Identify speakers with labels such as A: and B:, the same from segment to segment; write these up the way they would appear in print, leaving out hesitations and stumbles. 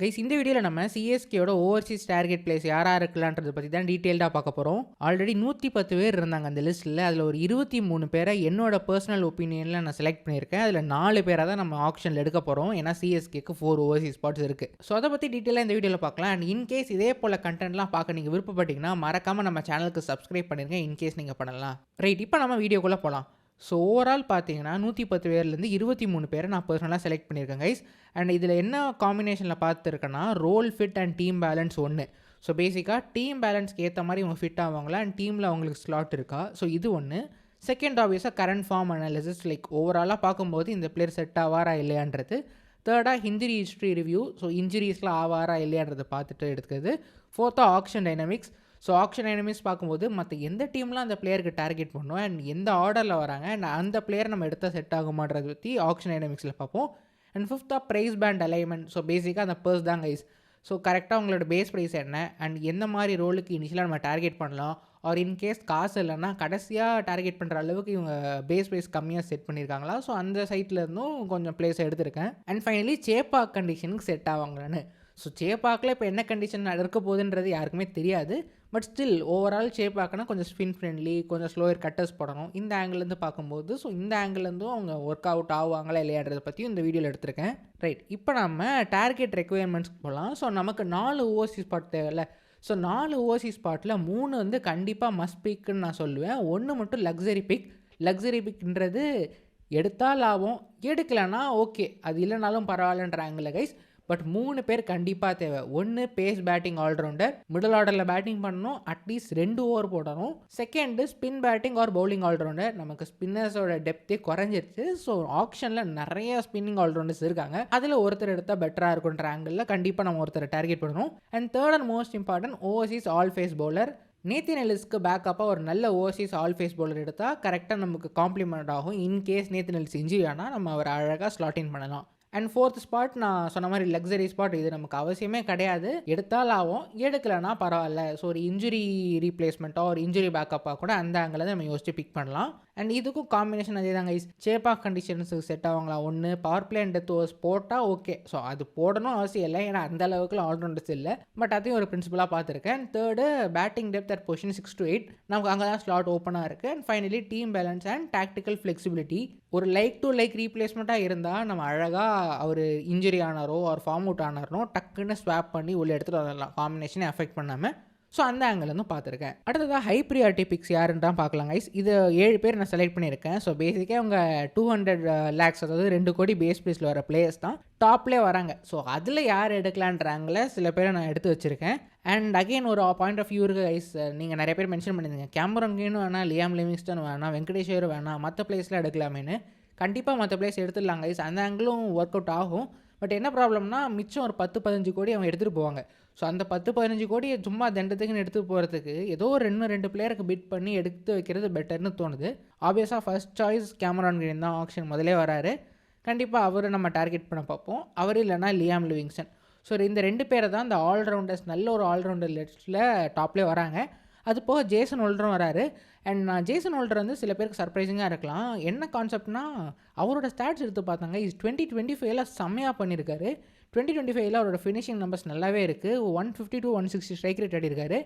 A: Guys இந்த வீடியோவில் நம்ம சிஎஸ்கேயோட ஓவர்சீஸ் டார்கெட் பிளேஸ் யாராக இருக்கலான்றதை பற்றி தான் டீட்டெயில்டாக பார்க்க போகிறோம். ஆல்ரெடி 110 பேர் இருந்தாங்க அந்த லிஸ்ட்டில். அதில் ஒரு 23 பேரை என்னோட பர்சனல் ஒப்பீனியனில் நான் செலக்ட் பண்ணியிருக்கேன். அதில் 4 பேரை தான் நம்ம ஆப்ஷனில் எடுக்க போகிறோம். ஏன்னா சிஎஸ்கேக்கு 4 ஓவர்சீஸ் ஸ்பாட்ஸ் இருக்குது. ஸோ அதை பற்றி டீட்டெயிலாக இந்த வீடியோவில் பார்க்கலாம். அண்ட் இன்கேஸ் இதே போல் கண்டென்ட்லாம் பார்க்க நீங்கள் விருப்பப்பட்டீங்கன்னா மறக்காமல் நம்ம சேனலுக்கு சப்ஸ்கிரைப் பண்ணிருங்க. இன்கேஸ் நீங்கள் பண்ணலாம். ரைட், இப்போ நம்ம வீடியோக்குள்ளே போகலாம். ஸோ ஓவரால் பார்த்தீங்கன்னா 110 பேர்லேருந்து 23 பேரை நான் பர்சனலாக செலக்ட் பண்ணியிருக்கேன் கைஸ். அண்ட் இதில் என்ன காம்பினேஷனில் பார்த்துருக்கேன்னா role fit and team balance ஒன்று. ஸோ பேசிக்காக டீம் பேலன்ஸ்க்கு ஏற்ற மாதிரி இவங்க ஃபிட் ஆவாங்களா அண்ட் டீமில் அவங்களுக்கு ஸ்லாட் இருக்கா. ஸோ இது ஒன்று. செகண்ட் ஆப்வியஸாக கரண்ட் ஃபார்ம் அனாலிசிஸ், லைக் ஓவராலாக பார்க்கும்போது இந்த பிளேயர் செட் ஆவாரா இல்லையான்றது. தேர்டாக இன்ஜுரி ஹிஸ்ட்ரி ரிவ்யூ, ஸோ இன்ஜுரிஸ்லாம் ஆவாரா இல்லையான்றதை பார்த்துட்டு எடுத்துக்கிறது. ஃபோர்த்தாக action dynamics. So action dynamics பார்க்கும்போது மற்ற எந்த டீம்லாம் அந்த பிளேயருக்கு டார்கெட் பண்ணோம் அண்ட் எந்த ஆர்டரில் வராங்க அண்ட் அந்த பிளேயர் நம்ம எடுத்தால் செட் ஆகுமான்றதை பற்றி ஆக்ஷன் டைனமிக்ஸில் பார்ப்போம். அண்ட் ஃபிஃப்த்தாக ப்ரைஸ் பேண்ட் அலைன்மெண்ட். ஸோ பேசிக்காக அந்த பர்ஸ் தான் கைஸ். ஸோ கரெக்டாக உங்களோட பேஸ் ப்ரைஸ் என்ன அண்ட் எந்த மாதிரி ரோலுக்கு இனிஷியலாக நம்ம டார்கெட் பண்ணலாம், ஆர் இன்கேஸ் காசு இல்லைன்னா கடைசியாக டார்கெட் பண்ணுற அளவுக்கு இவங்க பேஸ் ப்ரைஸ் கம்மியாக செட் பண்ணியிருக்காங்களா. ஸோ அந்த சைட்டில் இருந்தும் கொஞ்சம் பிளேஸ் எடுத்திருக்கேன். அண்ட் ஃபைனலி சேப்பாக் கண்டிஷனுக்கு செட் ஆவாங்களான்னு. ஸோ சேப்பாக்கில் இப்போ என்ன கண்டிஷன் இருக்க போகுதுன்றது யாருக்குமே தெரியாது. பட் ஸ்டில் ஓவரால் சேப்பாக்குனா கொஞ்சம் ஸ்பின் ஃப்ரெண்ட்லி, கொஞ்சம் ஸ்லோயர் கட்டர்ஸ் போடணும் இந்த ஆங்கிலேருந்து பார்க்கும்போது. ஸோ இந்த ஆங்கிலேருந்தும் அவங்க ஒர்க் அவுட் ஆவாங்களா இல்லையான்றதை பற்றியும் இந்த வீடியோவில் எடுத்திருக்கேன். ரைட், இப்போ நம்ம டார்கெட் ரெக்குயர்மெண்ட்ஸ்க்கு போகலாம். ஸோ நமக்கு 4 ஓவர்சி ஸ்பாட் தேவையில்ல. ஸோ 4 ஓவர்சி ஸ்பாட்டில் 3 வந்து கண்டிப்பாக மஸ்ட் பிக்குன்னு நான் சொல்லுவேன். 1 மட்டும் லக்ஸரி பிக். லக்ஸரி பிக்ன்றது எடுத்தால் லாபம், எடுக்கலைன்னா ஓகே, அது இல்லைனாலும் பரவாயில்லன்ற ஆங்கிள் கைஸ். பட் 3 பேர் கண்டிப்பாக தேவை. ஒன்று பேஸ் பேட்டிங் ஆல்ரவுண்டர், மிடில் ஆர்டரில் பேட்டிங் பண்ணணும், அட்லீஸ்ட் 2 ஓவர் போடணும். Second spin batting or bowling allrounder. நமக்கு ஸ்பின்னர்ஸோட டெப்த்தே குறைஞ்சிருச்சு. ஸோ ஆப்ஷனில் நிறைய ஸ்பின்னிங் ஆல்ரவுண்டர்ஸ் இருக்காங்க. அதில் ஒருத்தர் எடுத்தால் பெட்டராக இருக்குன்ற ஆங்கிளில் கண்டிப்பாக நம்ம ஒருத்தரை டார்கெட் பண்ணணும். And third and most important overseas all phase bowler. Nathan எல்லிஸ்க்கு பேக்கப்பாக ஒரு நல்ல ஓவர்சீஸ் ஆல் ஃபேஸ் பவுலர் எடுத்தால் கரெக்டாக நமக்கு காம்ப்ளிமெண்ட் ஆகும். இன்கேஸ் நேத்தின் எல்லிஸ் இன்ஜுரி ஆனால் நம்ம அவரை அழகாக ஸ்லாட்டின் பண்ணலாம். அண்ட் ஃபோர்த் ஸ்பாட் நான் சொன்ன மாதிரி லக்ஸரி ஸ்பாட். இது நமக்கு அவசியமே கிடையாது, எடுத்தால் ஆகும், எடுக்கலைன்னா பரவாயில்ல. ஸோ ஒரு இன்ஜுரி ரீப்ளேஸ்மெண்ட்டோ ஒரு இன்ஜுரி பேக்கப்பாக கூட அந்த ஆங்கிள் நம்ம யோசிச்சு பிக் பண்ணலாம். அண்ட் இதுக்கும் காம்பினேஷன் அதே தாங்க. சேப்பாக் கண்டிஷன்ஸுக்கு செட் ஆவாங்களா. ஒன்று power play and death overs போட்டால் ஓகே. ஸோ அது போடணும் அவசியம் இல்லை, ஏன்னா அந்த அளவுக்குலாம் ஆல்ரவுண்டர்ஸ் இல்லை. பட் அதையும் ஒரு பிரின்சிபலாக பார்த்துருக்கேன். And third batting depth at position 6 to 8. நமக்கு அங்கே தான் ஸ்லாட் ஓப்பனாக இருக்குது. And finally team balance and tactical flexibility. ஒரு லைக் டு லைக் ரீப்ளேஸ்மெண்ட்டாக இருந்தால் நம்ம அழகாக அவர் இன்ஜுரி ஆனாரோ ஒரு ஃபார்ம் அவுட் ஆனாரோ டக்குன்னு ஸ்வாப் பண்ணி உள்ள எடுத்துகிட்டு வரலாம், காம்பினேஷனே அஃபெக்ட் பண்ணாமல். ஸோ அந்த ஆங்கிலேருந்து பார்த்துருக்கேன். அடுத்ததாக ஹை ப்ரியாரிட்டி பிக்ஸ் யாருன்றான் பார்க்கலாம் கைஸ். இது 7 பேர் நான் செலக்ட் பண்ணியிருக்கேன். ஸோ பேசிக்காக அவங்க 200 lakhs, அதாவது 2 கோடி பேஸ் ப்ரைஸில் வர பிளேயர்ஸ் தான் டாப்லேயே வராங்க. ஸோ அதில் யார் எடுக்கலான்றாங்கள சில பேரை நான் எடுத்து வச்சுருக்கேன். அண்ட் அகெயின் ஒரு பாயிண்ட் ஆஃப் வியூ இருக்குது கைஸ். நீங்கள் நிறைய பேர் மென்ஷன் பண்ணியிருந்தீங்க கேமரன் கிரீனும் வேணாம், லியாம் லிவிங்ஸ்டன் வேணாம், வெங்கடேஸ்வரும் வேணாம், மற்ற பிளேஸ்லாம் எடுக்கலாமேன்னு. கண்டிப்பாக மற்ற பிளேஸ் எடுத்துடலாம் கைஸ், அந்த ஆங்கிளும் ஒர்க் அவுட் ஆகும். பட் என்ன ப்ராப்ளம்னா மிச்சம் ஒரு 10-15 கோடி அவங்க எடுத்துகிட்டு போவாங்க. ஸோ அந்த 10-15 கோடியை சும்மா தண்டத்துக்குன்னு எடுத்துகிட்டு போகிறதுக்கு ஏதோ ஒரு 2 பிளேயருக்கு பிட் பண்ணி எடுத்து வைக்கிறது பெட்டர்னு தோணுது. ஆப்வியஸாக ஃபர்ஸ்ட் சாய்ஸ் கேமரான் கிரீன் தான் ஆப்ஷன் முதலே வராரு. கண்டிப்பாக அவரை நம்ம டார்கெட் பண்ண பார்ப்போம். அவர் இல்லைனா லியாம் லிவிங்ஸ்டன். ஸோ இந்த 2 பேரை தான் இந்த ஆல்ரவுண்டர்ஸ், நல்ல ஒரு ஆல்ரவுண்டர் லிஸ்ட்டில் டாப்லேயே வராங்க. அது போக ஜேசன் ஹோல்டரும் வராரு. அண்ட் நான் ஜேசன் ஹோல்டர் வந்து சில பேருக்கு சர்ப்ரைசிங்காக இருக்கலாம். என்ன கான்செப்ட்னா அவரோட ஸ்டாட்ஸ் எடுத்து பார்த்தாங்க. 2025 செம்மையாக பண்ணியிருக்காரு. 2025 அவரோட ஃபினிஷிங் நம்பர்ஸ் நல்லாவே இருக்குது. 150 to 160 ஸ்ட்ரைக் ரேட் ஆடிருக்காரு.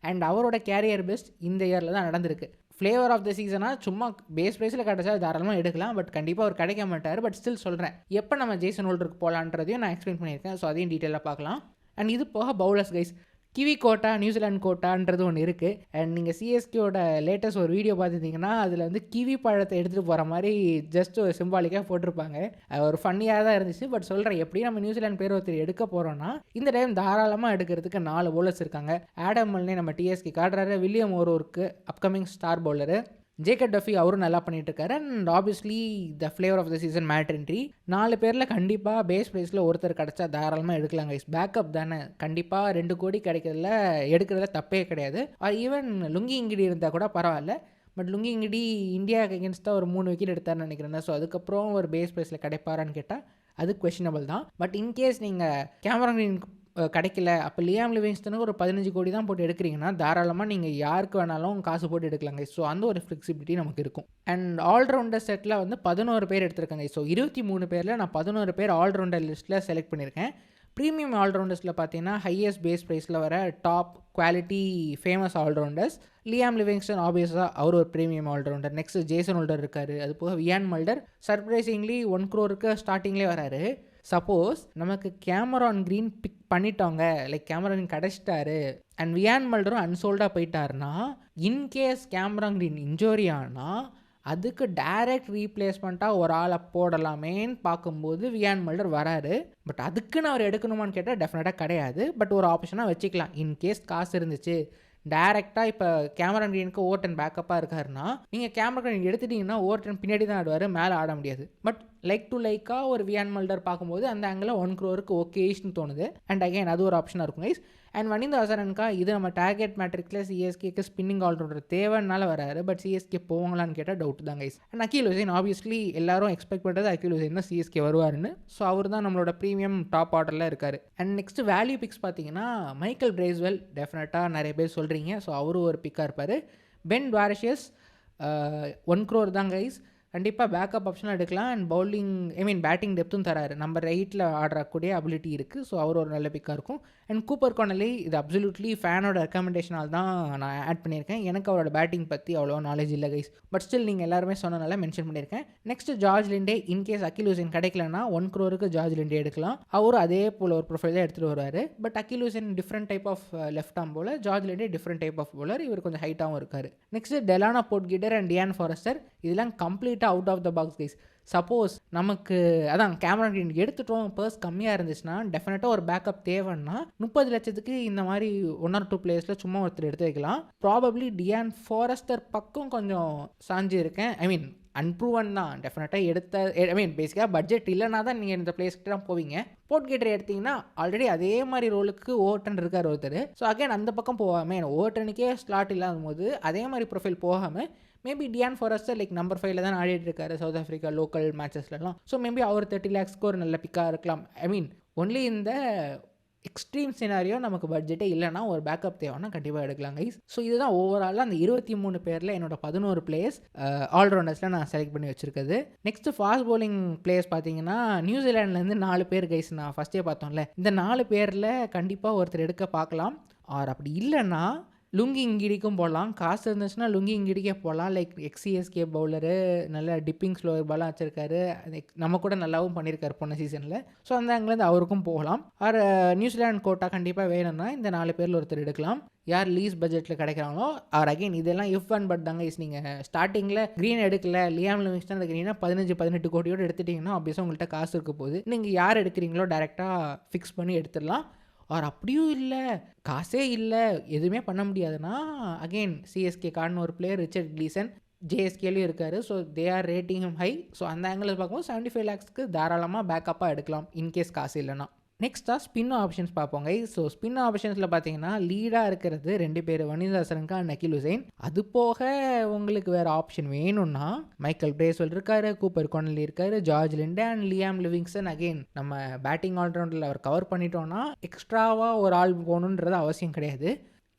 A: அண்ட் அவரோட கேரியர் பெஸ்ட் இந்த இயரில் தான் நடந்திருக்கு. ஃப்ளேவர் ஆஃப் த சீசனாக சும்மா பேஸ் ப்ரைஸில் கிடச்சா தாராளமாக எடுக்கலாம். பட் கண்டிப்பாக அவர் கிடைக்க மாட்டார். பட் ஸ்டில் சொல்கிறேன், எப்போ நம்ம ஜேசன் ஹோல்டருக்கு போகலான்றதையும் நான் எக்ஸ்பிளைன் பண்ணியிருக்கேன். ஸோ அதையும் டீட்டெயிலாக பார்க்கலாம். அண்ட் இது போக bowlers guys, Kiwi quota, New Zealand கோட்டான்றது ஒன்று இருக்குது. அண்ட் நீங்கள் சிஎஸ்கேயோட லேட்டஸ்ட் ஒரு வீடியோ பார்த்துருந்தீங்கன்னா அதில் வந்து கிவி பழத்தை எடுத்துகிட்டு போகிற மாதிரி ஜஸ்ட் ஒரு சிம்பாலிக்காக போட்டிருப்பாங்க. ஒரு ஃபன்னியாக தான் இருந்துச்சு. பட் சொல்கிறேன், எப்படி நம்ம நியூசிலாந்து பேர் ஒருத்தர் எடுக்க போகிறோன்னா இந்த டைம் தாராளமாக எடுக்கிறதுக்கு 4 பவுலர்ஸ் இருக்காங்க. ஆடம் மில்னே நம்ம டிஎஸ்கே காட்டுறாரு, வில்லியம் ஓரோருக்கு upcoming star bowler, Jacob Duffy அவரும் நல்லா பண்ணிட்டு இருக்காரு. And obviously the flavour of the season Matt Henry. 4 பேரில் கண்டிப்பாக பேஸ் ப்ரைஸில் ஒருத்தர் கிடச்சா தாராளமாக எடுக்கலாம் கைஸ். பேக்கப் தானே, கண்டிப்பாக 2 கோடி கிடைக்கிறதுல எடுக்கிறதுல தப்பே கிடையாது. ஈவன் லுங்கி இங்கிடி இருந்தால் கூட பரவாயில்ல. பட் லுங்கி இங்கிடி இந்தியாவுக்கு அகேன்ஸ்டாக ஒரு 3 விக்கெட் எடுத்தார்னு நினைக்கிறேன். ஸோ அதுக்கப்புறம் ஒரு பேஸ் ப்ரைஸில் கிடைப்பாரான்னு கேட்டால் அது கொஷினபிள் தான். பட் இன்கேஸ் நீங்கள் கேமரன் கிரீன் கிடைக்கல, அப்போ லியாம் லிவிங்ஸ்டனுக்கு ஒரு 15 கோடி தான் போட்டு எடுக்கிறீங்கன்னா தாராளமாக நீங்கள் யாருக்கு வேணாலும் காசு போட்டு எடுக்கலாங்க. ஸோ அந்த ஒரு ஃப்ளெக்சிபிலிட்டி நமக்கு இருக்கும். அண்ட் ஆல்ரவுண்டர் செட்டில் வந்து 11 பேர் எடுத்திருக்காங்க. ஸோ 23 பேரில் நான் 11 பேர் ஆல்ரவுண்டர் லிஸ்ட்டில் செலக்ட் பண்ணியிருக்கேன். ப்ரீமியம் ஆல்ரவுண்டர்ஸில் பார்த்தீங்கன்னா ஹையஸ்ட் பேஸ் ப்ரைஸில் வர top quality famous allrounders Liam Livingstone ஆப்வியஸாக அவர் ஒரு premium allrounder. Next Jason Holder இருக்கார். அது போக வியான் மல்டர் சர்ப்ரைசிங்லி 1 crore ஸ்டார்டிங்லேயே வராரு. சப்போஸ் நமக்கு கேமரான் க்ரீன் பிக் பண்ணிட்டோங்க, லைக் கேமரான் கிடச்சிட்டாரு அண்ட் வியான் மல்டரும் அன்சோல்டாக போயிட்டாருன்னா, இன்கேஸ் கேமரான் க்ரீன் இன்ஜுரி ஆனால் அதுக்கு டைரக்ட் ரீப்ளேஸ்மெண்ட்டாக ஒரு ஆளை போடலாமேன்னு பார்க்கும்போது வியான் மல்டர் வராரு. பட் அதுக்குன்னு அவர் எடுக்கணுமான்னு கேட்டால் டெஃபினட்டாக கிடையாது. பட் ஒரு ஆப்ஷனாக வச்சுக்கலாம். இன்கேஸ் காசு இருந்துச்சு டேரெக்டாக இப்போ கேமரான் க்ரீனுக்கு ஓவர்டன் பேக்கப்பாக இருக்காருன்னா, நீங்கள் கேமரான் க்ரீன் எடுத்துட்டிங்கன்னா ஓவர்டன் பின்னாடி தான் ஆடுவார், மேலே ஆட முடியாது. பட் லைக் டு லைக்காக ஒரு வியான் மல்டர் பார்க்கும்போது அந்த ஆங்கிளில் 1 crore ஓகேஷ்னு தோணுது. அண்ட் அகைன் அது ஒரு ஆப்ஷனாக இருக்கும் கைஸ். அண்ட் வனிந்த ஹசரன்கா இது நம்ம டார்கெட் மேட்ரிக்ஸில் சிஎஸ்கேக்கு ஸ்பின்னிங் ஆல்ரவுண்டர் தேவைன்னால வராரு. பட் சிஎஸ்கே போவாங்களான்னு கேட்டால் டவுட் தான் guys. And Akeal Hosein obviously எல்லாரும் எக்ஸ்பெக்ட் பண்ணுறது அகில் ஹுசைன் தான் சிஎஸ்கே வருவாருன்னு. ஸோ அவர் தான் நம்மளோட ப்ரீமியம் டாப் ஆர்டரில் இருக்கார். அண்ட் நெக்ஸ்ட் வேல்யூ பிக்ஸ் பார்த்தீங்கன்னா மைக்கேல் பிரேஸ்வெல் டெஃபினட்டாக நிறைய பேர் சொல்கிறீங்க. ஸோ அவரும் ஒரு பிக்காக இருப்பார். பென் டுவாரஷியஸ் 1 crore தான் கைஸ். கண்டிப்பாக பேக்கப் ஆப்ஷனாக எடுக்கலாம். அண்ட் பவுலிங் பேட்டிங் டெப்த்தும் தராரு. நம்பர் 8 ஆடுறக்கூடிய அபிலிட்டி இருக்குது. ஸோ அவர் ஒரு நல்ல பிக்காக இருக்கும். அண்ட் கூப்பர் கார்னலி இது அப்சல்யூட்லி ஃபேனோட ரெக்கமெண்டேஷனால் தான் நான் ஆட் பண்ணியிருக்கேன். எனக்கு அவரோட பேட்டிங் பற்றி அவ்வளோ நாலேஜ் இல்லை கைஸ். பட் ஸ்டில் நீங்கள் எல்லாருமே சொன்னனால மென்ஷன் பண்ணியிருக்கேன். Next George லிண்டே. இன்கேஸ் அகில் ஹுசைன் கிடைக்கலன்னா 1 crore ஜார்ஜ் லிண்டே எடுக்கலாம். அவரும் அதே போல் ஒரு ப்ரொஃபைல் தான் எடுத்துகிட்டு வருவார். But Akeal Hosein different type of left arm bowler, George Linde different type of bowler. இவர் கொஞ்சம் ஹைட்டாகவும் இருக்கார். Next Delano Potgieter and Dian Forrester. இதெல்லாம் கம்ப்ளீட்டாக out of the box guys. Suppose நமக்கு அதான் கேமரா க்ரீன் எடுத்துட்டோம், பர்ஸ் கம்மியாக இருந்துச்சுன்னா டெஃபினட்டாக ஒரு பேக்கப் தேவைன்னா 30 லட்சத்துக்கு இந்த மாதிரி 1 or 2 பிளேயர்ஸில் சும்மா ஒருத்தர் எடுத்து வைக்கலாம். ப்ராபப்ளி டியான் ஃபாரஸ்டர் பக்கம் கொஞ்சம் சாஞ்சி இருக்கேன். அன்ப்ரூவன் தான் டெஃபினட்டாக எடுத்த பேசிக்காக பட்ஜெட் இல்லைனா தான் நீங்கள் இந்த பிளேஸ்க்கு தான் போவீங்க. போர்ட்கேட்டர் எடுத்திங்கன்னா ஆல்ரெடி அதே மாதிரி ரோலுக்கு ஓவர்டன் இருக்கார் ஒருத்தர். ஸோ அகைன் அந்த பக்கம் போகாமல் ஓவர்டனுக்கே ஸ்லாட் இல்லாத போது அதே மாதிரி ப்ரொஃபைல் போகாமல் maybe Dian Forrester like number 5 தான் ஆடிட்டு இருக்காரு சவுத் ஆஃப்ரிக்கா லோக்கல் மேட்சஸ்லாம். ஸோ மேபி அவர் 30 lakhs ஒரு நல்ல பிக்காக இருக்கலாம். ஒன்லி இந்த எக்ஸ்ட்ரீம் சினாரியோ நமக்கு பட்ஜெட்டே இல்லைனா ஒரு பேக்கப் தேவைன்னா கண்டிப்பாக எடுக்கலாம் கைஸ். ஸோ இதுதான் ஓவராலாக அந்த 23 பேரில் என்னோட 11 பிளேயர்ஸ் ஆல்ரவுண்டர்ஸில் நான் செலக்ட் பண்ணி வச்சுருக்குது. நெக்ஸ்ட் ஃபாஸ்ட் பவுலிங் பிளேயர்ஸ் பார்த்தீங்கன்னா நியூசிலாண்ட்லேருந்து 4 பேர் கைஸ். நான் ஃபஸ்ட்டே பார்த்தோம்ல, இந்த 4 பேரில் கண்டிப்பாக ஒருத்தர் எடுக்க பார்க்கலாம். ஆர் அப்படி இல்லைன்னா லுங்கி இங்கிடிக்கும் போடலாம். காசு இருந்துச்சுன்னா லுங்கி இங்கிடிக்கே போடலாம். லைக் எக்ஸிஎஸ்கே பவுலரு, நல்ல டிப்பிங் ஸ்லோவர் பாலாக வச்சுருக்காரு. நம்ம கூட நல்லாவும் பண்ணியிருக்காரு போன சீசனில். ஸோ அந்த அங்கேருந்து அவருக்கும் போகலாம். ஆர் நியூசிலாண்ட் கோட்டா கண்டிப்பாக வேணும்னா இந்த 4 பேரில் ஒருத்தர் எடுக்கலாம். யார் லீஸ் பட்ஜெட்டில் கிடைக்கிறாங்களோ. ஆர் அகைன் இதெல்லாம் இஃப் அண்ட் பட் தாங்க. நீங்கள் ஸ்டார்டிங்கில் க்ரீன் எடுக்கல, லியாம் லிவிங்ஸ்டன் எடுக்கிறீங்கன்னா 15-18 கோடியோடு எடுத்துட்டிங்கன்னா ஆப்வியஸாக உங்கள்கிட்ட காசு இருக்க போகுது. நீங்கள் யார் எடுக்கிறீங்களோ டேரெக்டாக ஃபிக்ஸ் பண்ணி எடுத்துடலாம். ஆர் அப்படியும் இல்லை, காசே இல்லை, எதுவுமே பண்ண முடியாதுன்னா அகெயின் சிஎஸ்கே கார்னு ஒரு பிளேயர் ரிச்சர்ட் கிளீசன் ஜேஎஸ்கேலையும் இருக்கார். So they are rating him high. So அந்த ஆங்கிளில் பார்க்கும்போது 75 lakhsக்கு தாராளமாக பேக்கப்பாக எடுக்கலாம் இன்கேஸ் காசு இல்லைன்னா. நெக்ஸ்ட்டாக ஸ்பின் ஆப்ஷன்ஸ் பார்ப்போங்க. ஸோ ஸ்பின் ஆப்ஷன்ஸில் பார்த்தீங்கன்னா லீடாக இருக்கிறது 2 பேர், வனிந்த ஹசரன்கா அண்ட் அகில் ஹுசைன். அது போக உங்களுக்கு வேறு ஆப்ஷன் வேணும்னா மைக்கேல் பிரேஸ்வெல் இருக்கார், கூப்பர் கார்னலி இருக்கார், George Linde and Liam Livingstone. Again நம்ம பேட்டிங் ஆல்ரவுண்டரில் அவர் கவர் பண்ணிட்டோன்னா எக்ஸ்ட்ராவாக ஒரு ஆள் போகணுன்றது அவசியம் கிடையாது.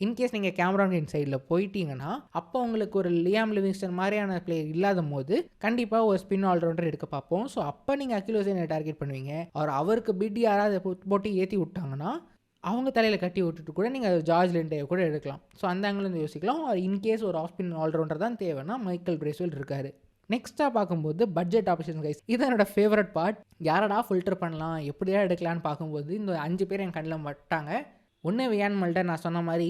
A: இன்கேஸ் நீங்கள் கேமரான் க்ரீன் சைடில் போயிட்டீங்கன்னா அப்போ உங்களுக்கு ஒரு லியாம் லிவிங்ஸ்டன் மாதிரியான பிளேயர் இல்லாத போது கண்டிப்பாக ஒரு ஸ்பின் ஆல்ரவுண்டர் எடுக்க பார்ப்போம். ஸோ அப்போ நீங்கள் அகில் ஹுசைனை டார்கெட் பண்ணுவீங்க. அவருக்கு பிட் யாராவது போட்டு ஏற்றி விட்டாங்கன்னா அவங்க தலையில் கட்டி விட்டுட்டு கூட நீங்கள் ஜார்ஜ் லிண்டே கூட எடுக்கலாம். ஸோ அந்த ஆங்கிலேருந்து யோசிக்கலாம். இன்கேஸ் ஒரு ஆஃப் ஸ்பின் ஆல்ரவுண்டர் தான் தேவைன்னா மைக்கேல் பிரேஸ்வெல் இருக்கார். நெக்ஸ்ட்டாக பார்க்கும்போது பட்ஜெட் ஆப்ஷன் கைஸ். இது என்னோட ஃபேவரட் பார்ட். யாரடா ஃபில்டர் பண்ணலாம், எப்படியா எடுக்கலான்னு பார்க்கும்போது இந்த 5 பேர் என் கண்ணில் மட்டாங்க. ஒன்று வியான் மல்டர். நான் சொன்ன மாதிரி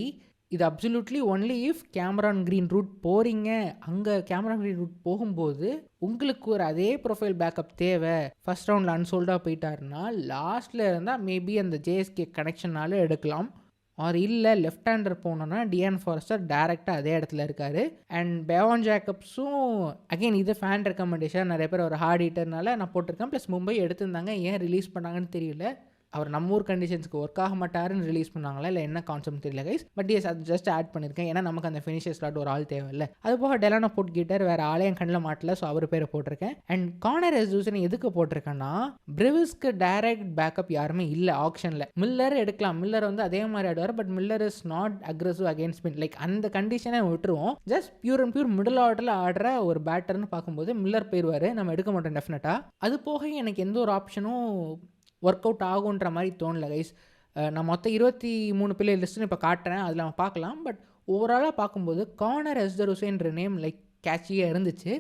A: இது absolutely only if Cameron Green route போகிறீங்க. அங்கே கேமரான் க்ரீன் ரூட் போகும்போது உங்களுக்கு ஒரு அதே ப்ரொஃபைல் பேக்கப் தேவை, ஃபர்ஸ்ட் ரவுண்டில் அன்சோல்டாக போயிட்டாருன்னா லாஸ்ட்டில் இருந்தால் மேபி அந்த ஜேஎஸ்கே கனெக்ஷனால எடுக்கலாம். ஆர் இல்லை லெஃப்ட் ஹேண்டர் போனோன்னா டியான் ஃபாரஸ்டர் டேரெக்டாக அதே இடத்துல இருக்கார். அண்ட் பெவான் ஜேக்கப்ஸும் அகெயின் இது ஃபேன் ரெக்கமெண்டேஷன். நிறைய பேர் ஒரு ஹார்ட் ஹீட்டர்னால நான் போட்டிருக்கேன். ப்ளஸ் மும்பை எடுத்திருந்தாங்க, ஏன் ரிலீஸ் பண்ணாங்கன்னு தெரியல. அவர் நம்ம ஊர் கண்டிஷன்ஸ்க்கு ஒர்க் ஆக மாட்டாருன்னு ரிலீஸ் பண்ணாங்களா இல்லை என்ன கான்செப்ட் தெரியல கைஸ். பட் எஸ் அது ஜஸ்ட் ஆட் பண்ணியிருக்கேன். ஏன்னா நமக்கு அந்த ஃபினிஷர் ஸ்லாட் ஒரு ஆள் தேவையில்லை. அது போக டெலானா போர்ட்கிட்டர் வேறு ஆளையும் கண்ணில் மாட்டல. ஸோ அவர் பேரை போட்டிருக்கேன். அண்ட் கார்னர் எஸ்யூசனை எதுக்கு போட்டிருக்கேன்னா பிரிவிஸ்க்கு டைரக்ட் பேக்கப் யாருமே இல்லை ஆப்ஷனில். மில்லர் எடுக்கலாம். மில்லர் அதே மாதிரி ஆடுவார். But Miller is not aggressive against spin. Like அந்த கண்டிஷனை விட்டுருவோம். Just pure and pure middle ஆர்டரில் ஆடுற ஒரு பேட்டர்னு பார்க்கும்போது மில்லர் போயிடுவார். நம்ம எடுக்க மாட்டோம் டெஃபினட்டாக. அது போக எனக்கு எந்த ஒரு ஆப்ஷனும் ஒர்க் அவுட் ஆகுன்ற மாதிரி தோணல கைஸ். நான் மொத்தம் 23 பிளேயர் லிஸ்ட்டுன்னு இப்போ காட்டுறேன், அதில் நம்ம பார்க்கலாம். பட் ஓவராலாக பார்க்கும்போது கார்னர் எஸ்தருசேன்ற நேம் லைக் கேட்சியாக இருந்துச்சு.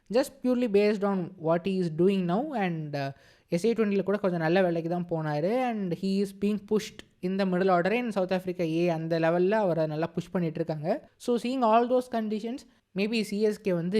A: Just purely based on what he is doing now. And SA20 கூட கொஞ்சம் நல்ல வேலைக்கு தான் போனார். And he is being pushed இந்த middle order in South Africa அந்த லெவலில் அவரை நல்லா புஷ் பண்ணிட்டு இருக்காங்க. So seeing all those conditions maybe CSK வந்து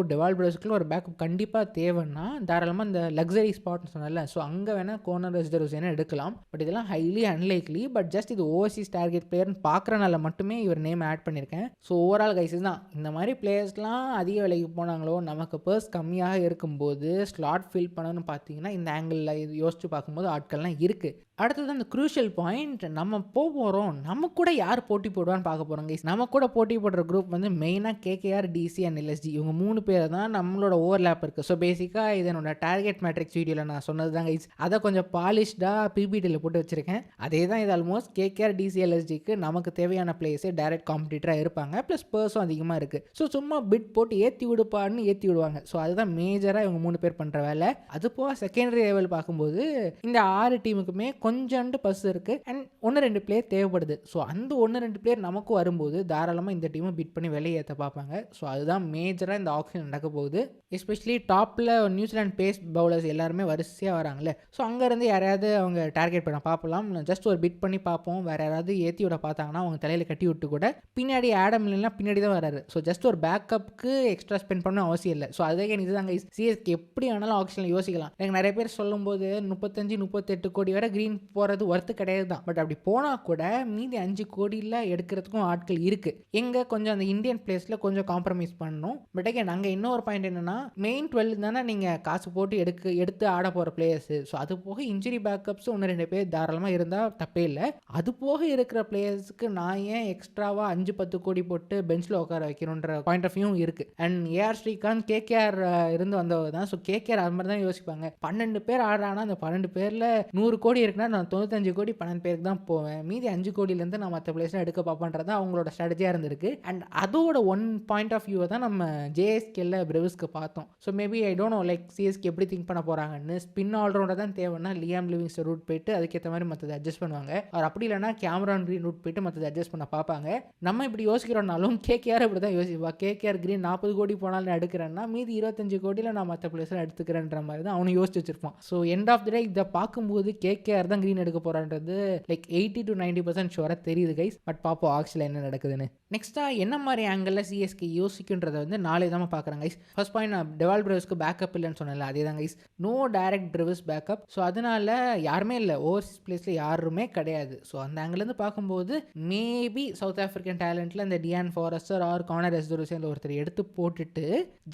A: டெவால் பிரதர்ஸ்க்குள்ள ஒரு பேக்கப் கண்டிப்பாக தேவைன்னா தாராளமாக இந்த லக்ஸரி ஸ்பாட்னு சொன்னல, ஸோ அங்கே வேணால் கோர்னர் எஸ்தருசேனை எடுக்கலாம். பட் இதெல்லாம் ஹைலி அன்லைக்லி. பட் ஜஸ்ட் இது ஓவர்சீஸ் டார்கெட் பிளேயர்னு பார்க்குறனால மட்டுமே இவர் நேம் ஆட் பண்ணியிருக்கேன். ஸோ ஓவரால் கைஸஸ் தான் இந்த மாதிரி பிளேயர்ஸ்லாம் அதிக விலைக்கு போனாங்களோ நமக்கு பர்ஸ் கம்மியாக இருக்கும்போது ஸ்லாட் ஃபில் பண்ணணும்னு பார்த்தீங்கன்னா இந்த ஆங்கிளில் இது யோசிச்சு பார்க்கும்போது ஆட்கள்லாம் இருக்குது. அடுத்தது அந்த க்ரூஷியல் பாயிண்ட், நம்ம போகிறோம் நம்ம கூட யார் போட்டி போடுவான்னு பார்க்க போகிறோம் கைஸ். நம்ம கூட போட்டி போடுற குரூப் வந்து மெயினாக KKR, DC அண்ட் LSG. இவங்க 3 பேர் தான் நம்மளோட ஓவர்லேப் இருக்குது. ஸோ பேசிக்காக இது என்னோட டார்கெட் மேட்ரிக்ஸ் வீடியோவில் நான் சொன்னது தான் கைஸ். அதை கொஞ்சம் பாலிஷ்டாக PPTயில் போட்டு வச்சுருக்கேன். அதே தான் இது ஆல்மோஸ்ட் KKR, DC, LSGக்கு நமக்கு தேவையான பிளேஸே டைரக்ட் காம்படிட்டராக இருப்பாங்க. ப்ளஸ் பர்ஸும் அதிகமாக இருக்குது. ஸோ சும்மா பிட் போட்டு ஏற்றி விடுப்பான்னு ஏற்றி விடுவாங்க. ஸோ அதுதான் மேஜராக இவங்க 3 பேர் பண்ணுற வேலை. அது போக செகண்டரி லெவல் பார்க்கும்போது இந்த 6 டீமுக்குமே கொஞ்சோண்டு பஸ் இருக்குது அண்ட் 1-2 பிளேயர் தேவைப்படுது. ஸோ அந்த 1-2 பிளேயர் நமக்கு வரும்போது தாராளமாக இந்த டீமை பிட் பண்ணி விலையை ஏற்ற பார்ப்பாங்க. ஸோ அதுதான் மேஜராக இந்த ஆக்ஷன் நடக்க போகுது. எஸ்பெஷலி டாப்பில் நியூசிலாந்து பேஸ் பவுலர்ஸ் எல்லாருமே வரிசையாக வராங்களே, ஸோ அங்கேருந்து யாரையாவது அவங்க டார்கெட் பண்ண பார்க்கலாம். ஜஸ்ட் ஒரு பிட் பண்ணி பார்ப்போம். வேறு யாராவது ஏற்றி விட பார்த்தாங்கன்னா அவங்க தலையில் கட்டி விட்டு கூட பின்னாடி ஆடம் இல்லைன்னா பின்னாடி தான் வராரு. ஸோ ஜஸ்ட் ஒரு பேக்கப்புக்கு எக்ஸ்ட்ரா ஸ்பெண்ட் பண்ண அவசியம் இல்லை. ஸோ அதே இதுதாங்க சிஎஸ்கே எப்படி வேணாலும் ஆக்ஷனில் யோசிக்கலாம். எனக்கு நிறைய பேர் சொல்லும்போது 35-38 கோடி வரை க்ரீன் போகிறது ஒர்த்து கிடையாது தான். பட் அப்படி போனால் கூட மீதி 5 கோடியில் எடுக்கிறதுக்கும் ஆட்கள் இருக்குது. எங்கே கொஞ்சம் அந்த இந்தியன் பிளேஸில் கொஞ்சம் காம்ப்ரமைஸ் பண்ணணும். பட் அங்கே நாங்கள் இன்னொரு பாயிண்ட் என்னென்னா மெயின் 12 தானே நீங்கள் காசு போட்டு எடுத்து ஆட போகிற பிளேயர்ஸு. ஸோ அது போக இன்ஜுரி பேக்கப்ஸ் 1-2 பேர் தாராளமாக இருந்தால் தப்பே இல்லை. அது போக இருக்கிற பிளேயர்ஸுக்கு நான் ஏன் எக்ஸ்ட்ராவாக 5-10 கோடி போட்டு பெஞ்சில் உட்கார வைக்கணுன்ற பாயிண்ட் ஆஃப் வியூ இருக்குது. அண்ட் AR ஸ்ரீகாந்த் KKR இருந்து வந்தவர் தான். ஸோ KKR அது மாதிரி தான் யோசிப்பாங்க. 12 பேர் ஆடுறாங்கன்னா அந்த 12 பேரில் 100 கோடி இருக்குன்னா நான் 95 கோடி 12 பேருக்கு தான் போவேன். மீதி 5 கோடியிலேருந்து நான் மற்ற பிளேஸ்லாம் எடுக்க பார்ப்பேன்றது அவங்களோட ஸ்ட்ராட்டஜியாக இருந்திருக்கு. அண்ட் அதோட ஒன் பாயிண்ட் ஆஃப் வியூவை தான் நம்ம JSKல பிரவிஸ்க்கு பார்த்தோம். So maybe I don't know like CSK எப்படி திங்க் பண்ண போகிறாங்கன்னு. ஸ்பின் ஆல்ரவுண்டர் தான் தேவைன்னா லியாம் லிவிங்ஸ்டன் ரூட் போயிட்டு அதுக்கேற்ற மாதிரி மற்றது அட்ஜஸ்ட் பண்ணுவாங்க. அவர் அப்படி இல்லைனா கேமரான் கிரீன் ரூட் போயிட்டு மற்றது அட்ஜஸ்ட் பண்ண பார்ப்பாங்க. நம்ம இப்படி யோசிக்கிறோம்னாலும் KKR இப்படி தான் யோசிப்பா. KKR கிரீன் 40 கோடி போனாலும் நான் எடுக்கிறேன்னா மீதி 25 கோடியில் நான் மற்ற பிளேஸ்லாம் எடுத்துக்கிறேன்ற மாதிரி தான் அவனு யோசிச்சு வச்சிருப்பான். ஸோ எண்ட் ஆஃப் த டே இதை பார்க்கும்போது KKR தான் கிரீன் எடுக்க போகிறான்றது லைக் 80-90% ஷுவராக தெரியுது கைஸ். பட் பார்ப்போம் ஆக்சுவலாக என்ன நடக்குதுன்னு. நெக்ஸ்ட்டாக என்ன மாதிரி ஆங்கிளில் CSK யோசிக்குன்றதை வந்து நாளை தான் பார்க்குறாங்க கைஸ். ஃபர்ஸ்ட் பாயிண்ட் நான் டெவால் பிரவிஸ்க்கு பேக்கப் இல்லைன்னு சொன்னேன்ல, அதே தான் guys. No direct Brevis backup. So அதனால யாருமே இல்லை, ஓவர்சீஸ் பிளேஸில் யாருமே கிடையாது. ஸோ அந்த ஆங்கிலேருந்து பார்க்கும்போது மேபி சவுத் ஆஃப்ரிக்கன் டேலண்ட்டில் இந்த டியான் ஃபாரஸ்டர் ஆர் கார்னர் எஸ்தருசேன் ஒருத்தர் எடுத்து போட்டுட்டு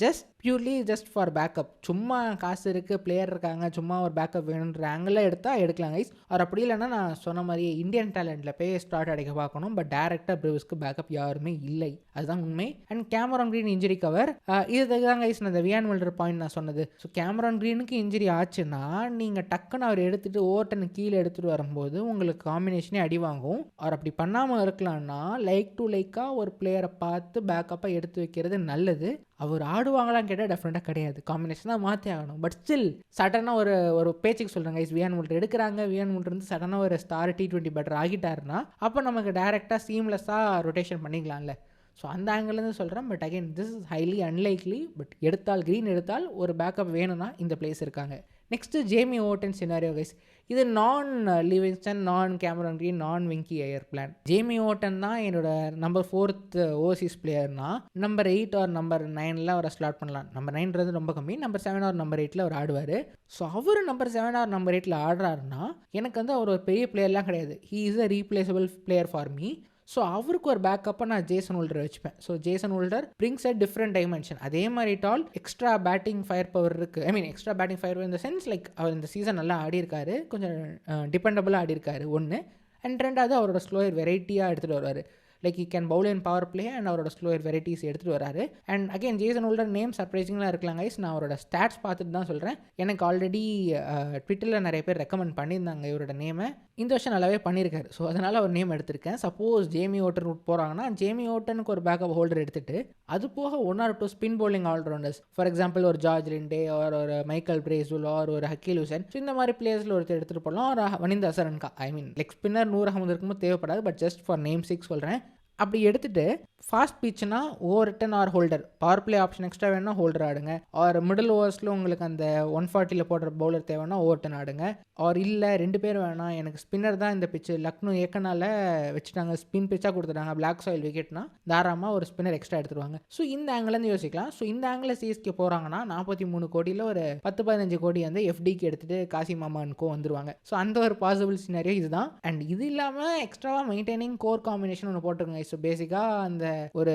A: ஜஸ்ட் ஃபார் பேக்கப், சும்மா காசு இருக்குது பிளேயர் இருக்காங்க சும்மா ஒரு பேக்கப் வேணுன்ற ஆங்கிளில் எடுத்தால் எடுக்கலாம் கைஸ். அவர் அப்படி இல்லைன்னா நான் சொன்ன மாதிரி இந்தியன் டேலண்ட்டில் போய் ஸ்டார்ட் அடிக்க பார்க்கணும். பட் டேரெக்டாக பிரவிஸ்க்கு பேக்கப் யாருமே இல்லை, அதுதான் உண்மை. And Cameron green injury cover, இதுதான் கைஸ் நான் இந்த வியான் மில்டர் பாயிண்ட் நான் சொன்னது. ஸோ கேமரான் கிரீனுக்கு இன்ஜுரி ஆச்சுன்னா நீங்கள் டக்குன்னு அவர் எடுத்துகிட்டு ஓவர்டர்னு கீழே எடுத்துகிட்டு வரும்போது உங்களுக்கு காம்பினேஷனே அடி வாங்கும். அவர் அப்படி பண்ணாமல் இருக்கலாம்னா லைக் டு லைக்காக ஒரு பிளேயரை பார்த்து பேக்கப்பாக எடுத்து வைக்கிறது நல்லது. அவர் ஆடுவாங்களான்னு கேட்டால் டெஃபினட்டாக கிடையாது, காம்பினேஷன் தான் மாற்றி ஆகணும். பட் ஸ்டில் சடனாக ஒரு பேச்சுக்கு சொல்கிறாங்க கைஸ், வியான் மில்டர் எடுக்கிறாங்க, வியான் மில்டர் இருந்து சடனாக ஒரு ஸ்டார் T20 பெட்டர் ஆகிட்டாருன்னா அப்போ நமக்கு டேரெக்டாக சீம்லெஸ்ஸாக ரொட்டேஷன் பண்ணிக்கலாம்ல. ஸோ அந்த ஆங்கிலேருந்து சொல்கிறேன். But again this is highly unlikely. But green எடுத்தால் ஒரு பேக்கப் வேணும்னா இந்த பிளேஸ் இருக்காங்க. Next Jamie Overton scenario guys. இது நான் லிவிங்ஸ்டன், நான் கேமரான் கிரீன், நான் Venky Iyer plan. Jamie Overton தான் என்னோட நம்பர் 4th ஓவர்சீஸ் பிளேயர்னா நம்பர் 8 ஆர் நம்பர் 9 அவரை ஸ்லாட் பண்ணலாம். நம்பர் 9 ரொம்ப கம்மி, நம்பர் 7 ஆர் நம்பர் 8 அவர் ஆடுவார். ஸோ அவர் நம்பர் 7 ஆர் நம்பர் 8 ஆடுறாருன்னா எனக்கு வந்து அவர் ஒரு பெரிய பிளேயர்லாம் கிடையாது. He is a replaceable player for me. So அவருக்கு ஒரு பேக்கப்பை நான் ஜேசன் ஹோல்டர் வச்சுப்பேன். So Jason holder brings a different dimension. அதே மாதிரி டால் எக்ஸ்ட்ரா பேட்டிங் ஃபயர் பவர் இருக்குது. எக்ஸ்ட்ரா பேட்டிங் ஃபயர் இந்த சென்ஸ் லைக் அவர் இந்த சீசன் நல்லா ஆடிருக்காரு, கொஞ்சம் டிபெண்டபுளாக ஆடிருக்காரு ஒன்று. அண்ட் ரெண்டாவது அவரோட ஸ்லோயர் வெரைட்டியாக எடுத்துகிட்டு வருவார். Like he can bowl and power play and அவரோட ஸ்லோயர் வெரைட்டிஸ் எடுத்துகிட்டு வராரு. And again Jason Holder name சர்ப்ரைசிங்காக இருக்கலாம் கைஸ். நான் அவரோட ஸ்டாட்ஸ் பார்த்துட்டு தான் சொல்கிறேன். எனக்கு ஆல்ரெடி ட்விட்டரில் நிறைய பேர் ரெக்கமெண்ட் பண்ணியிருந்தாங்க இவரோட நேமை. இந்த வருஷம் நல்லாவே பண்ணியிருக்காரு. ஸோ அதனால் அவர் நேம் எடுத்திருக்கேன். சப்போஸ் ஜேமி ஓட்டன் ரூட் போகிறாங்கன்னா ஜேமி ஓட்டனுக்கு ஒரு பேக்கப் ஹோல்டர் எடுத்துட்டு அது போக 1 or 2 spin bowling all-rounders, for example ஒரு ஜார்ஜ் லிண்டே ஒரு மைக்கேல் பிரேஸ்வெல் ஒரு ஹக்கீல் ஹுசைன், ஸோ இந்த மாதிரி பிளேயர்ஸில் ஒருத்தர் எடுத்துகிட்டு போகலாம். ஒரு Wanindu Hasaranga, I mean leg spinner Noor Ahmad இருக்கும்போது தேவைப்படாது, பட் ஜஸ்ட் ஃபார் நேம் சிக்ஸ் சொல்கிறேன். அப்படி எடுத்துகிட்டு ஃபாஸ்ட் பிச்சுனா Overton or Holder, power play option extra வேணும்னா ஹோல்டர் ஆடுங்க. ஆர் மிடில் ஓவர்ஸில் உங்களுக்கு அந்த 140 போடுற பவுலர் தேவைன்னா ஓவர் டன் ஆடுங்க. ஆர் இல்லை 2 பேர் வேணாம், எனக்கு ஸ்பின்னர் தான் இந்த பிச்சு லக்னோ ஏக்கனால வச்சுட்டாங்க, ஸ்பின் பிச்சாக கொடுத்துட்டாங்க, பிளாக் சாயில் விக்கெட்னா தாராளமாக ஒரு ஸ்பின்னர் எக்ஸ்ட்ரா எடுத்துருவாங்க. ஸோ இந்த ஆங்கிலேருந்து யோசிக்கலாம். ஸோ இந்த ஆங்கிளில் சிஎஸ்கே போகிறாங்கன்னா 43 கோடியில் ஒரு 10-15 கோடி வந்து எஃப்டிக்கு எடுத்துகிட்டு காசிம் மாமானுக்கோ வந்துருவாங்க. ஸோ அந்த ஒரு பாசிபிள் சினாரியோ இதுதான். அண்ட் இது இல்லாமல் எக்ஸ்ட்ராவாக மெயின்டைனிங் கோர் காம்பினேஷன் ஒன்று போட்டுருங்க. ஸோ பேசிக்காக அந்த ஒரு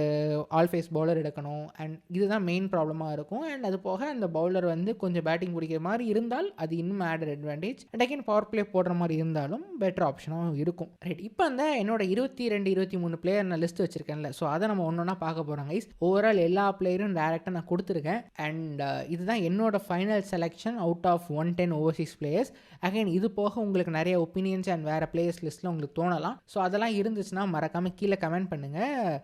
A: ஆல் ஃபேஸ் பவுலர் எடுக்கணும். அண்ட் இதுதான் மெயின் ப்ராப்ளமாக இருக்கும். அண்ட் அது போக அந்த பவுலர் வந்து கொஞ்சம் பேட்டிங் பிடிக்கிற மாதிரி இருந்தால் அது இன்னும் added advantage. And again power play போடுற மாதிரி இருந்தாலும் பெட்டர் ஆப்ஷனாகவும் இருக்கும். ரைட், இப்போ அந்த என்னோட 22-23 பிளேயர் நான் லிஸ்ட் வச்சிருக்கேன்ல, ஸோ அதை நம்ம ஒன்றா பார்க்க போகிறோம் கைஸ். ஓவரால் எல்லா பிளேயரும் டேரெக்டாக நான் கொடுத்துருக்கேன். அண்ட் இதுதான் என்னோட final selection out of 110 overseas players. Again இது போக உங்களுக்கு நிறைய ஒப்பீனியன்ஸ் அண்ட் வேறு பிளேயர்ஸ் லிஸ்ட்டில் உங்களுக்கு தோணலாம். ஸோ அதெல்லாம் இருந்துச்சுன்னா மறக்காமல் கீழே கமெண்ட் பண்ணுங்கள்.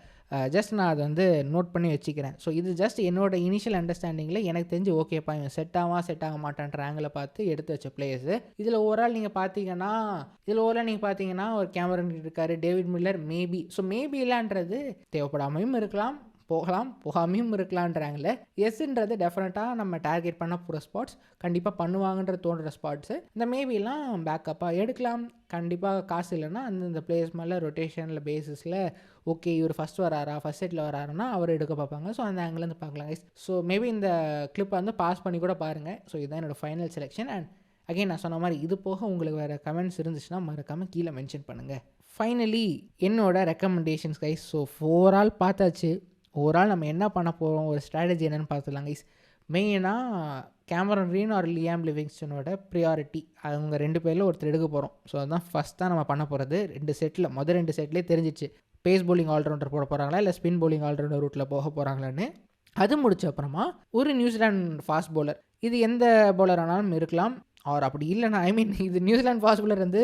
A: ஜஸ்ட் நான் அதை வந்து நோட் பண்ணி வச்சுக்கிறேன். ஸோ இது ஜஸ்ட் என்னோட இனிஷியல் அண்டர்ஸ்டாண்டிங்கில் எனக்கு தெரிஞ்சு ஓகேப்பா இவன் செட் ஆக மாட்டான்ற ஆங்கிளை பார்த்து எடுத்து வச்ச பிளேயர்ஸு. இதில் ஓவரால் நீங்கள் பார்த்தீங்கன்னா ஒரு கேமரன் இருக்கார், David Miller maybe. So maybe இல்லைன்றது தேவைப்படாமையும் இருக்கலாம், போகாமையும் இருக்கலான்றாங்களே. எஸ்ன்றது டெஃபினட்டாக நம்ம டார்கெட் பண்ண போகிற ஸ்பாட்ஸ், கண்டிப்பாக பண்ணுவாங்கன்ற தோன்ற ஸ்பாட்ஸு. இந்த மேபிலாம் பேக்கப்பாக எடுக்கலாம். கண்டிப்பாக காசு இல்லைன்னா அந்தந்த பிளேயர்ஸ் மேலே ரொட்டேஷனில் பேசிஸில் ஓகே இவர் ஃபஸ்ட் செட்டில் வராருன்னா அவர் எடுக்க பார்ப்பாங்க. ஸோ அந்த ஆங்கிலேருந்து பார்க்கலாம். ஸோ மேபி இந்த கிளிப்பை வந்து பாஸ் பண்ணி கூட பாருங்கள். ஸோ இதுதான் என்னோடய ஃபைனல் செலெக்ஷன். அண்ட் அகைன் நான் சொன்ன மாதிரி இது போக உங்களுக்கு வேறு கமெண்ட்ஸ் இருந்துச்சுன்னா மறக்காமல் கீழே மென்ஷன் பண்ணுங்கள். ஃபைனலி என்னோட ரெக்கமெண்டேஷன்ஸ் கைஸ். ஸோ ஓவரால் பார்த்தாச்சு. ஓவரால் நம்ம என்ன பண்ண போகிறோம், ஒரு ஸ்ட்ராட்டஜி என்னென்னு பார்த்துலாம் கைஸ். மெயினாக கேமரன் ரீன் ஆர் லியாம் லிவிங்ஸ்டனோட ப்ரியாரிட்டி, அவங்க 2 பேரில் ஒருத்தர் எடுக்க போகிறோம். ஸோ அதுதான் ஃபஸ்ட் தான் நம்ம பண்ண போகிறது. 2 செட்லேயே தெரிஞ்சிச்சு பேஸ் பவுலிங் ஆல்ரவுண்டர் போட போகிறாங்களா இல்லை ஸ்பின் பவுலிங் ஆல்ரவுண்டர் ரூட்டில் போக போகிறாங்களான்னு. அது முடிச்ச அப்புறமா ஒரு நியூசிலாந்து ஃபாஸ்ட் பவுலர், இது எந்த பவுலர் ஆனாலும் இருக்கலாம். ஆர் அப்படி இல்லைனா ஐ மீன் இது நியூசிலாந்து ஃபாஸ்ட் பவுலர் வந்து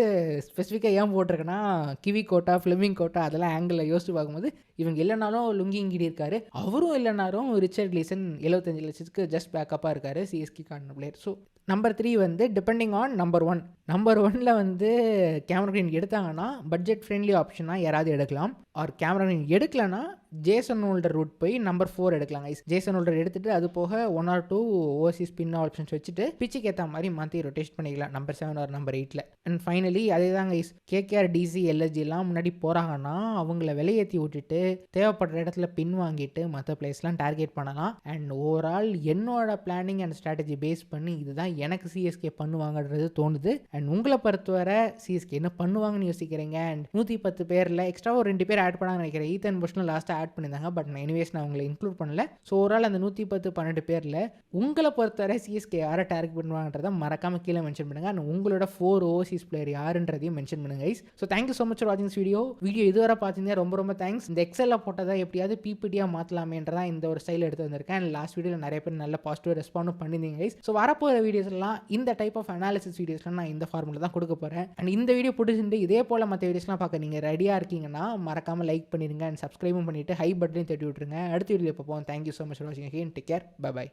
A: ஸ்பெசிஃபிக்காக ஏன் போட்டிருக்கேன்னா கிவி கோட்டா, ஃப்ளெமிங் கோட்டா அதெல்லாம் ஆங்கிளில் யோசிச்சு பார்க்கும்போது இவங்க இல்லைனாலும் லுங்கி இங்கிடி இருக்காரு, அவரும் இல்லைனாலும் ரிச்சர்ட் லீசன் 75 லட்சத்துக்கு ஜஸ்ட் பேக்கப்பாக இருக்காரு சிஎஸ்கேக்கான பிளேயர். ஸோ நம்பர் 3 வந்து டிபெண்டிங் ஆன் நம்பர் 1 வந்து கேமரன் கிரீன் எடுத்தாங்கன்னா பட்ஜெட் ஃப்ரெண்ட்லி ஆப்ஷனாக யாராவது எடுக்கலாம். ஆர் கேமரன் கிரீன் எடுக்கலன்னா ஜேசன் ஹோல்டர் ரூட் போய் நம்பர் 4 எடுக்கலாம். ஜேசன் ஹோல்டர் எடுத்துகிட்டு அது போக 1 or 2 ஓவர்சீஸ் ஸ்பின் ஆப்ஷன்ஸ் வச்சுட்டு பிச்சுக்கு ஏற்ற மாதிரி மாற்றி ரொட்டேட் பண்ணிக்கலாம் number 7 or number 8. And finally அதே தான் கைஸ், கேகேஆர், டிசி, எல்எஸ்ஜிலாம் முன்னாடி போகிறாங்கன்னா அவங்கள விலையேற்றி விட்டுட்டு தேவைப்படுற இடத்துல பின் வாங்கிட்டு மற்ற பிளேஸ்லாம் டார்கெட் பண்ணலாம். அண்ட் ஓவரால் என்னோட பிளானிங் அண்ட் ஸ்ட்ராட்டஜி பேஸ் பண்ணி இதுதான் எனக்கு சிஎஸ்கே பண்ணுவாங்கன்றது தோணுது. அண்ட் உங்களை பொறுத்தவரை சிஎஸ்கே என்ன பண்ணுவாங்கன்னு யோசிக்கிறீங்க. அண்ட் 110 பேரில் எக்ஸ்ட்ரா ஒரு 2 பேர் ஆட் பண்ணாங்கன்னு நினைக்கிறேன். ஈத்தன் புஷ்னும் லாஸ்ட்டாக ஆட் பண்ணியிருந்தாங்க, பட் நான் எனிவேஸ் நான் அவங்களை இன்க்ளூட் பண்ணல. ஸோ ஓவரால் அந்த 110-12 பேரில் உங்களை பொறுத்தவரை சிஎஸ்கே யாரை டார்கெட் பண்ணுவாங்கன்றதை மறக்காமல் கீழே மென்ஷன் பண்ணுங்கள். அண்ட் உங்களோட 4 ஓவர்சீஸ் பிளேயர் யாருன்றதையும் மென்ஷன் பண்ணுங்க guys. So thank you so much for வாட்சிங் வீடியோ இதுவரை பார்த்தீங்கன்னா ரொம்ப தேங்க்ஸ். இந்த எக்ஸலில் போட்டதை எப்படியாவது பிபிடியாக மாற்றலாமேன்றதான் இந்த ஒரு ஸ்டைல் எடுத்து வந்திருக்கேன். அண்ட் லாஸ்ட் வீடியோவில் நிறைய பேர் நல்ல பாசிட்டிவ் ரெஸ்பாண்டும் பண்ணியிருந்தீங்க கைஸ். ஸோ வரப்போகிற வீடியோஸ்லாம் இந்த டைப் ஆஃப் அனாலிசிஸ் வீடியோஸ்லாம் நான் இந்த ஃபார்முலா தான் கொடுக்க போகிறேன். அண்ட் இந்த வீடியோ பிடிச்சிட்டு இதே போல் மற்ற வீடியோஸ்லாம் பார்க்க நீங்கள் ரெடியாக இருக்கீங்கன்னா மறக்காமல் லைக் பண்ணிடுங்க அண்ட் சப்ஸ்கிரைபும் பண்ணிவிட்டு ஹை பட்டனையும் தட்டி விட்டுருங்க. அடுத்த வீடியோ பார்ப்போம். தேங்க்யூ ஸோ மச் ஃபார் வாட்சிங். Take care, by.